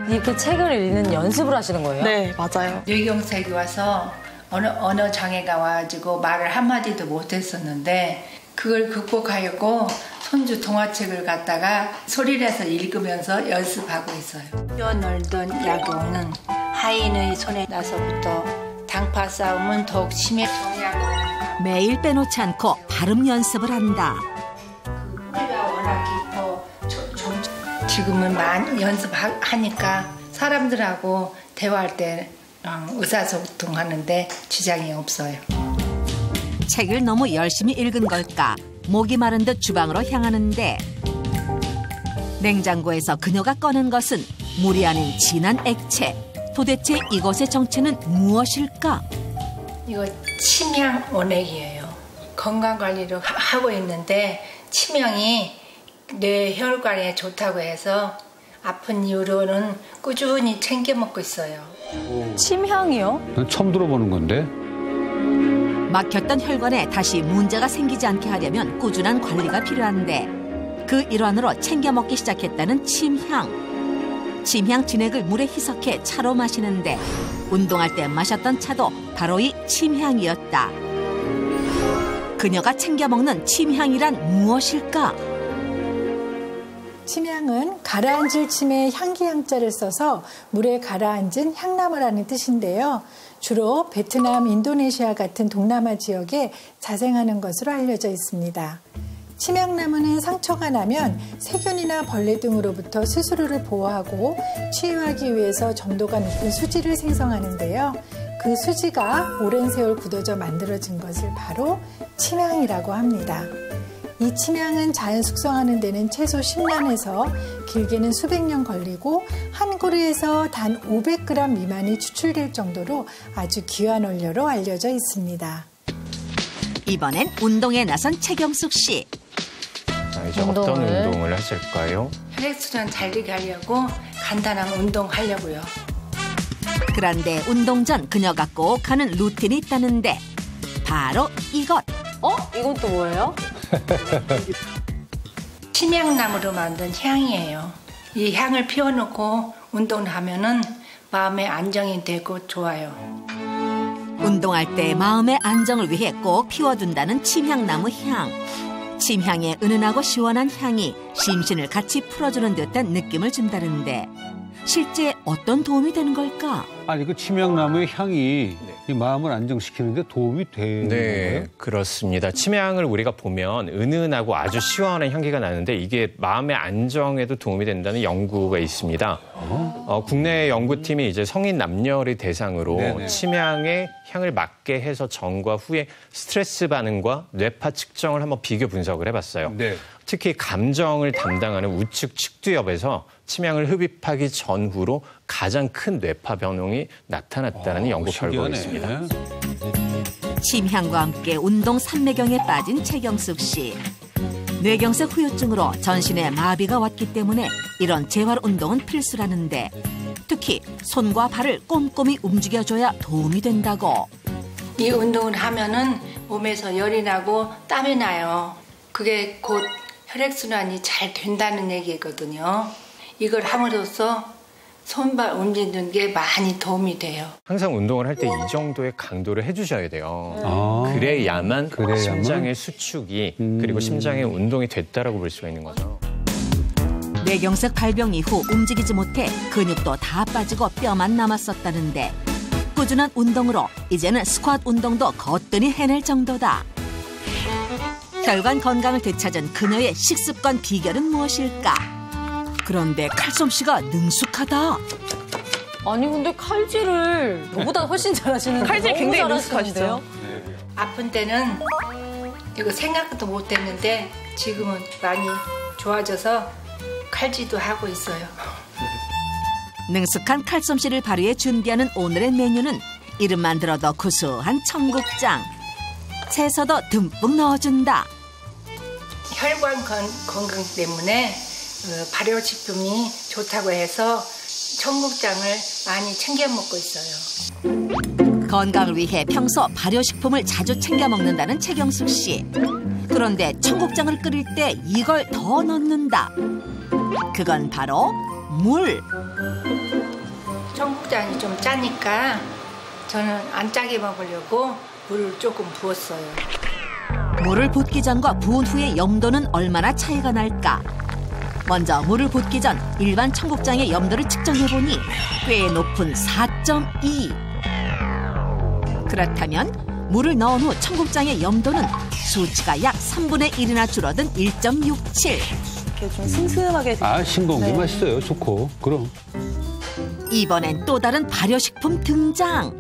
이렇게 책을 읽는 연습을 하시는 거예요? 네, 맞아요. 뇌경색이 와서 언어 장애가 와가지고 말을 한마디도 못했었는데 그걸 극복하려고 손주 동화책을 갖다가 소리를 해서 읽으면서 연습하고 있어요. 뛰어놀던 야구는 하인의 손에 나서부터 당파 싸움은 더욱 심해. 매일 빼놓지 않고 발음 연습을 한다. 뿌리가 워낙 깊어. 지금은 많이 연습하니까 사람들하고 대화할 때 의사소통하는데 지장이 없어요. 책을 너무 열심히 읽은 걸까? 목이 마른 듯 주방으로 향하는데 냉장고에서 그녀가 꺼낸 것은 물이 아닌 진한 액체. 도대체 이것의 정체는 무엇일까? 이거 침향 원액이에요. 건강관리를 하고 있는데 침향이 뇌혈관에 좋다고 해서 아픈 이후로는 꾸준히 챙겨 먹고 있어요. 침향이요? 난 처음 들어보는 건데. 막혔던 혈관에 다시 문제가 생기지 않게 하려면 꾸준한 관리가 필요한데 그 일환으로 챙겨 먹기 시작했다는 침향. 침향 진액을 물에 희석해 차로 마시는데 운동할 때 마셨던 차도 바로 이 침향이었다. 그녀가 챙겨 먹는 침향이란 무엇일까? 침향은 가라앉을 침에 향기 향자를 써서 물에 가라앉은 향나무라는 뜻인데요. 주로 베트남, 인도네시아 같은 동남아 지역에 자생하는 것으로 알려져 있습니다. 침향나무는 상처가 나면 세균이나 벌레 등으로부터 스스로를 보호하고 치유하기 위해서 점도가 높은 수지를 생성하는데요. 그 수지가 오랜 세월 굳어져 만들어진 것을 바로 침향이라고 합니다. 이 침향은 자연 숙성하는 데는 최소 10년에서 길게는 수백 년 걸리고 한 그루에서 단 500g 미만이 추출될 정도로 아주 귀한 원료로 알려져 있습니다. 이번엔 운동에 나선 최경숙 씨. 이제 어떤 운동을 하실까요? 혈액순환 잘 되게 하려고 간단한 운동 하려고요. 그런데 운동 전 그녀가 꼭 하는 루틴이 있다는데 바로 이것. 이건 또 뭐예요? 침향나무로 만든 향이에요. 이 향을 피워놓고 운동을 하면은 마음의 안정이 되고 좋아요. 운동할 때 마음의 안정을 위해 꼭 피워둔다는 침향나무 향. 침향의 은은하고 시원한 향이 심신을 같이 풀어주는 듯한 느낌을 준다는데 실제 어떤 도움이 되는 걸까? 아니 그 침향나무의 향이 이 마음을 안정시키는데 도움이 되는 거예요? 그렇습니다. 침향을 우리가 보면 은은하고 아주 시원한 향기가 나는데 이게 마음의 안정에도 도움이 된다는 연구가 있습니다. 국내 연구팀이 이제 성인 남녀를 대상으로 네네. 침향의 향을 맡게 해서 전과 후에 스트레스 반응과 뇌파 측정을 한번 비교 분석을 해봤어요. 네. 특히 감정을 담당하는 우측 측두엽에서 침향을 흡입하기 전후로 가장 큰 뇌파 변동이 나타났다는 연구 결과가 있습니다. 침향과 함께 운동 삼매경에 빠진 최경숙 씨. 뇌경색 후유증으로 전신에 마비가 왔기 때문에 이런 재활 운동은 필수라는데 특히 손과 발을 꼼꼼히 움직여줘야 도움이 된다고. 이 운동을 하면은 몸에서 열이 나고 땀이 나요. 그게 곧 혈액순환이 잘 된다는 얘기거든요. 이걸 함으로써 손발 움직이는 게 많이 도움이 돼요. 항상 운동을 할 때 이 정도의 강도를 해주셔야 돼요. 그래야만 심장의 수축이 그리고 심장의 운동이 됐다라고 볼 수가 있는 거죠. 뇌경색 발병 이후 움직이지 못해 근육도 다 빠지고 뼈만 남았었다는데 꾸준한 운동으로 이제는 스쿼트 운동도 거뜬히 해낼 정도다. 혈관 건강을 되찾은 그녀의 식습관 비결은 무엇일까? 그런데 칼솜씨가 능숙하다. 아니 근데 칼질을 저보다 훨씬 잘하시는데 칼질 너무 굉장히 잘하시는데요? 아픈 때는 이거 생각도 못했는데 지금은 많이 좋아져서 칼질도 하고 있어요. 능숙한 칼솜씨를 발휘해 준비하는 오늘의 메뉴는 이름만 들어도 구수한 청국장. 채소도 듬뿍 넣어준다. 혈관 건강 때문에 발효식품이 좋다고 해서 청국장을 많이 챙겨 먹고 있어요. 건강을 위해 평소 발효식품을 자주 챙겨 먹는다는 최경숙 씨. 그런데 청국장을 끓일 때 이걸 더 넣는다. 그건 바로 물. 청국장이 좀 짜니까 저는 안 짜게 먹으려고 물을 조금 부었어요. 물을 붓기 전과 부은 후의 염도는 얼마나 차이가 날까? 먼저 물을 붓기 전 일반 청국장의 염도를 측정해보니 꽤 높은 4.2. 그렇다면 물을 넣은 후 청국장의 염도는 수치가 약 3분의 1이나 줄어든 1.67. 이렇게 좀 슴슴하게. 신공기 맛있어요. 좋고. 그럼. 이번엔 또 다른 발효식품 등장.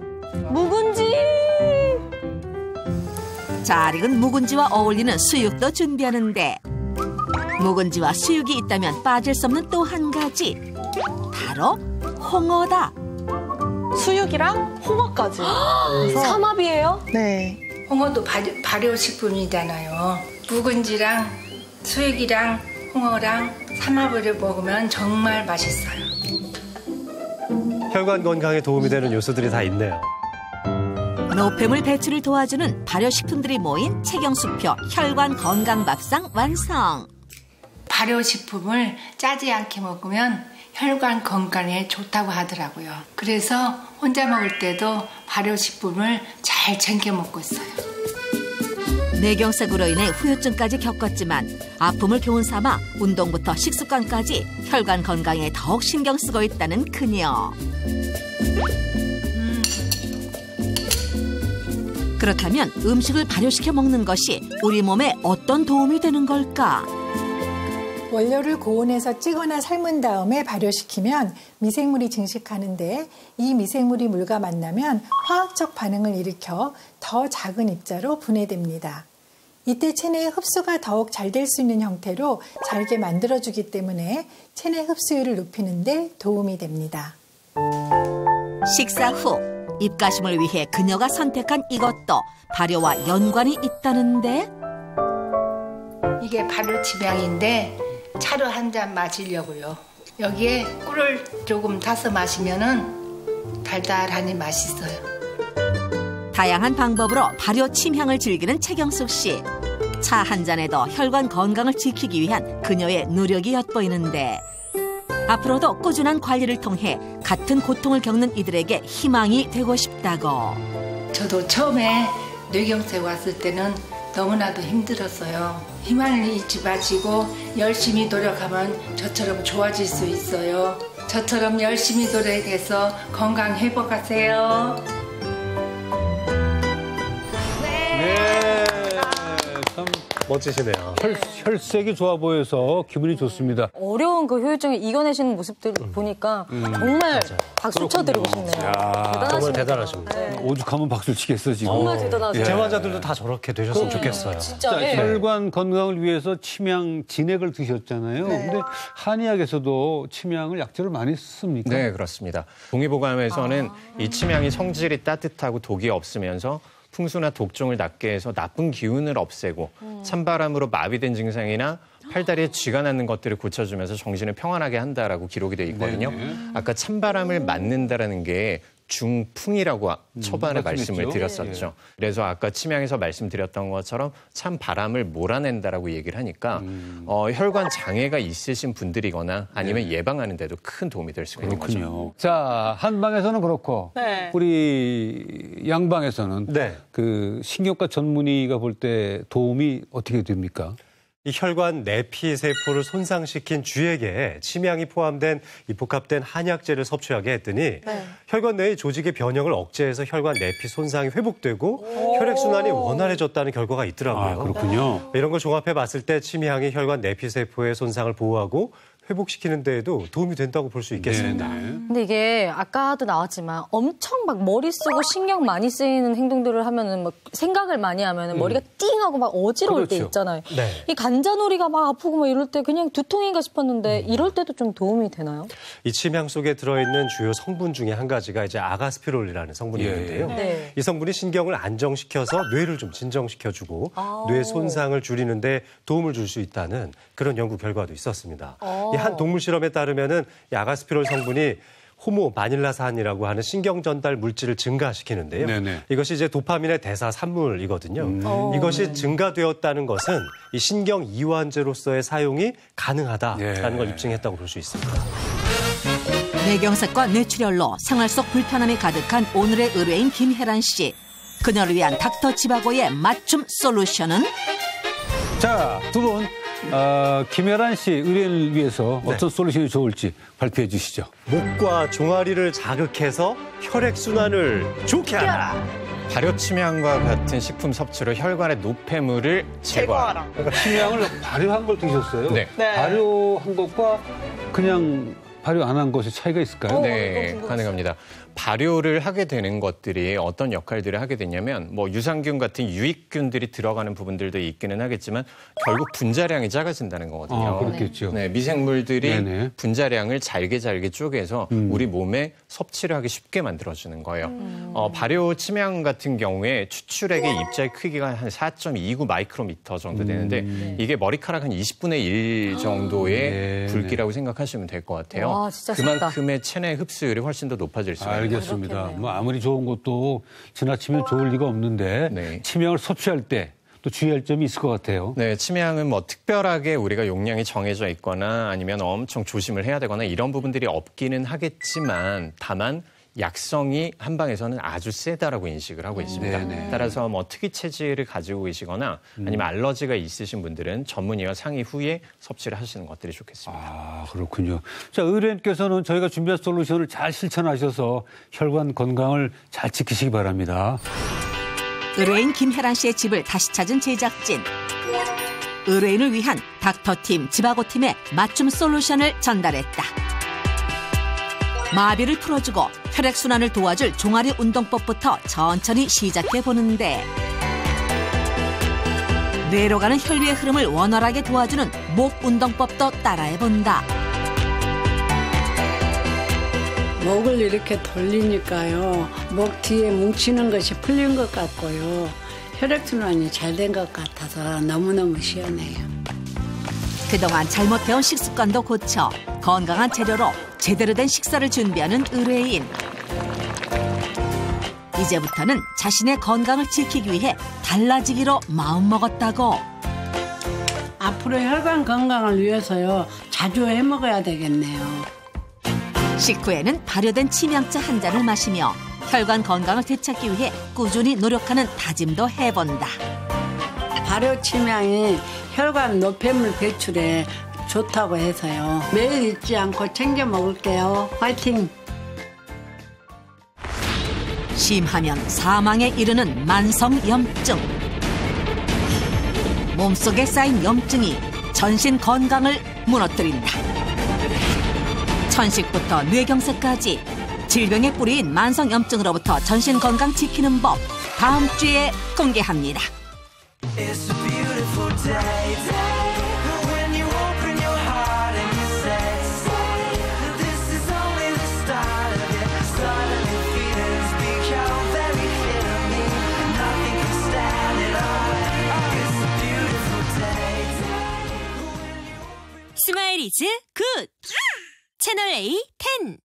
묵은지. 잘 익은 묵은지와 어울리는 수육도 준비하는데 묵은지와 수육이 있다면 빠질 수 없는 또 한 가지. 바로 홍어다. 수육이랑 홍어까지. 삼합이에요? 네. 홍어도 발효식품이잖아요. 묵은지랑 수육이랑 홍어랑 삼합을 먹으면 정말 맛있어요. 혈관 건강에 도움이 되는 요소들이 다 있네요. 노폐물 배출을 도와주는 발효식품들이 모인 최경숙표 혈관 건강밥상 완성. 발효식품을 짜지 않게 먹으면 혈관 건강에 좋다고 하더라고요. 그래서 혼자 먹을 때도 발효식품을 잘 챙겨 먹고 있어요. 뇌경색으로 인해 후유증까지 겪었지만 아픔을 교훈 삼아 운동부터 식습관까지 혈관 건강에 더욱 신경 쓰고 있다는 그녀. 그렇다면 음식을 발효시켜 먹는 것이 우리 몸에 어떤 도움이 되는 걸까? 원료를 고온에서 찌거나 삶은 다음에 발효시키면 미생물이 증식하는데 이 미생물이 물과 만나면 화학적 반응을 일으켜 더 작은 입자로 분해됩니다. 이때 체내의 흡수가 더욱 잘 될 수 있는 형태로 잘게 만들어주기 때문에 체내 흡수율을 높이는 데 도움이 됩니다. 식사 후 입가심을 위해 그녀가 선택한 이것도 발효와 연관이 있다는데 이게 발효침향인데 차로 한 잔 마시려고요. 여기에 꿀을 조금 타서 마시면은 달달하니 맛있어요. 다양한 방법으로 발효 침향을 즐기는 최경숙 씨. 차 한 잔에도 혈관 건강을 지키기 위한 그녀의 노력이 엿보이는데 앞으로도 꾸준한 관리를 통해 같은 고통을 겪는 이들에게 희망이 되고 싶다고. 저도 처음에 뇌경색 왔을 때는 너무나도 힘들었어요. 희망을 잊지 마시고 열심히 노력하면 저처럼 좋아질 수 있어요. 저처럼 열심히 노력해서 건강 회복하세요. 참 멋지시네요. 혈색이 좋아 보여서 기분이 좋습니다. 어려운 그 효율증을 이겨내시는 모습들 보니까 정말 박수 쳐드리고 싶네요. 대단하십니다. 정말 대단하십니다. 네. 오죽하면 박수를 치겠어 지금. 정말 대단하세요. 제 환자들도 다 저렇게 되셨으면 좋겠어요. 진짜. 자, 네. 혈관 건강을 위해서 침향 진액을 드셨잖아요. 네. 근데 한의학에서도 침향을 약재로 많이 씁니까? 네, 그렇습니다. 동의보감에서는 이 침향이 성질이 따뜻하고 독이 없으면서 풍수나 독종을 낫게 해서 나쁜 기운을 없애고 찬바람으로 마비된 증상이나 팔다리에 쥐가 나는 것들을 고쳐주면서 정신을 평안하게 한다라고 기록이 돼 있거든요. 네네. 아까 찬바람을 맞는다라는 게 중풍이라고 초반에 말씀했죠. 말씀을 드렸었죠. 그래서 아까 침향에서 말씀드렸던 것처럼 찬 바람을 몰아낸다라고 얘기를 하니까 혈관 장애가 있으신 분들이거나 아니면 예방하는 데도 큰 도움이 될 수가 있는 거죠. 자, 한방에서는 그렇고 네. 우리 양방에서는 그 신경과 전문의가 볼 때 도움이 어떻게 됩니까? 이 혈관 내피 세포를 손상시킨 쥐에게 침향이 포함된 이 복합된 한약재를 섭취하게 했더니 혈관 내의 조직의 변형을 억제해서 혈관 내피 손상이 회복되고 혈액순환이 원활해졌다는 결과가 있더라고요. 아, 그렇군요. 이런 걸 종합해 봤을 때 침향이 혈관 내피 세포의 손상을 보호하고 회복시키는 데에도 도움이 된다고 볼 수 있겠습니다. 근데 이게 아까도 나왔지만 엄청 막 머리 쓰고 신경 많이 쓰이는 행동들을 하면은 막 생각을 많이 하면은 머리가 띵하고 막 어지러울 때 있잖아요. 네. 이 관자놀이가 막 아프고 막 이럴 때 그냥 두통인가 싶었는데 이럴 때도 좀 도움이 되나요? 이 침향 속에 들어있는 주요 성분 중에 한 가지가 이제 아가스피롤이라는 성분이 있는데요. 네. 이 성분이 신경을 안정시켜서 뇌를 좀 진정시켜주고 뇌 손상을 줄이는데 도움을 줄 수 있다는 그런 연구 결과도 있었습니다. 이 한 동물 실험에 따르면은 이 아가스피롤 성분이 호모 바닐라산이라고 하는 신경 전달 물질을 증가시키는데요. 네네. 이것이 이제 도파민의 대사 산물이거든요. 이것이 증가되었다는 것은 이 신경 이완제로서의 사용이 가능하다라는 걸 입증했다고 볼 수 있습니다. 뇌경색과 뇌출혈로 생활 속 불편함이 가득한 오늘의 의뢰인 김혜란 씨. 그녀를 위한 닥터 지바고의 맞춤 솔루션은? 자, 두 분 김혜란 씨 의뢰인을 위해서 어떤 솔루션이 좋을지 발표해 주시죠. 목과 종아리를 자극해서 혈액순환을 좋게 하라. 발효 침향과 같은 식품 섭취로 혈관의 노폐물을 제거하라. 그러니까 침향을 발효한 걸 드셨어요. 네. 발효한 것과 그냥 발효 안 한 것의 차이가 있을까요? 네, 가능합니다. 발효를 하게 되는 것들이 어떤 역할들을 하게 되냐면 뭐 유산균 같은 유익균들이 들어가는 부분들도 있기는 하겠지만 결국 분자량이 작아진다는 거거든요. 아, 그렇겠죠. 네, 미생물들이 네네. 분자량을 잘게 쪼개서 우리 몸에 섭취를 하기 쉽게 만들어주는 거예요. 발효 침향 같은 경우에 추출액의 입자의 크기가 한 4.29 마이크로미터 정도 되는데 이게 머리카락 한 20분의 1 정도의 굵기라고 생각하시면 될 것 같아요. 와, 진짜 작다. 그만큼의 체내 흡수율이 훨씬 더 높아질 수가 있어요. 알겠습니다. 뭐 아무리 좋은 것도 지나치면 좋을 리가 없는데 침향을 섭취할 때 또 주의할 점이 있을 것 같아요. 네, 침향은 뭐 특별하게 우리가 용량이 정해져 있거나 아니면 엄청 조심을 해야 되거나 이런 부분들이 없기는 하겠지만 다만 약성이 한방에서는 아주 세다라고 인식을 하고 있습니다. 네네. 따라서 뭐 특이 체질을 가지고 계시거나 아니면 알러지가 있으신 분들은 전문의와 상의 후에 섭취를 하시는 것들이 좋겠습니다. 아, 그렇군요. 자, 의뢰인께서는 저희가 준비한 솔루션을 잘 실천하셔서 혈관 건강을 잘 지키시기 바랍니다. 의뢰인 김혜란 씨의 집을 다시 찾은 제작진. 의뢰인을 위한 닥터팀, 지바고팀의 맞춤 솔루션을 전달했다. 마비를 풀어주고 혈액순환을 도와줄 종아리 운동법부터 천천히 시작해보는데 뇌로 가는 혈류의 흐름을 원활하게 도와주는 목 운동법도 따라해본다. 목을 이렇게 돌리니까요. 목 뒤에 뭉치는 것이 풀린 것 같고요. 혈액순환이 잘 된 것 같아서 너무너무 시원해요. 그동안 잘못해온 식습관도 고쳐 건강한 재료로 제대로 된 식사를 준비하는 의뢰인. 이제부터는 자신의 건강을 지키기 위해 달라지기로 마음먹었다고. 앞으로 혈관 건강을 위해서요. 자주 해 먹어야 되겠네요. 식후에는 발효된 침향차 한 잔을 마시며 혈관 건강을 되찾기 위해 꾸준히 노력하는 다짐도 해본다. 발효 침향이 혈관 노폐물 배출에 좋다고 해서요. 매일 잊지 않고 챙겨 먹을게요. 화이팅! 심하면 사망에 이르는 만성염증. 몸속에 쌓인 염증이 전신 건강을 무너뜨린다. 천식부터 뇌경색까지 질병의 뿌리인 만성염증으로부터 전신 건강 지키는 법 다음 주에 공개합니다. 스마일 이즈 굿! 채널 A 10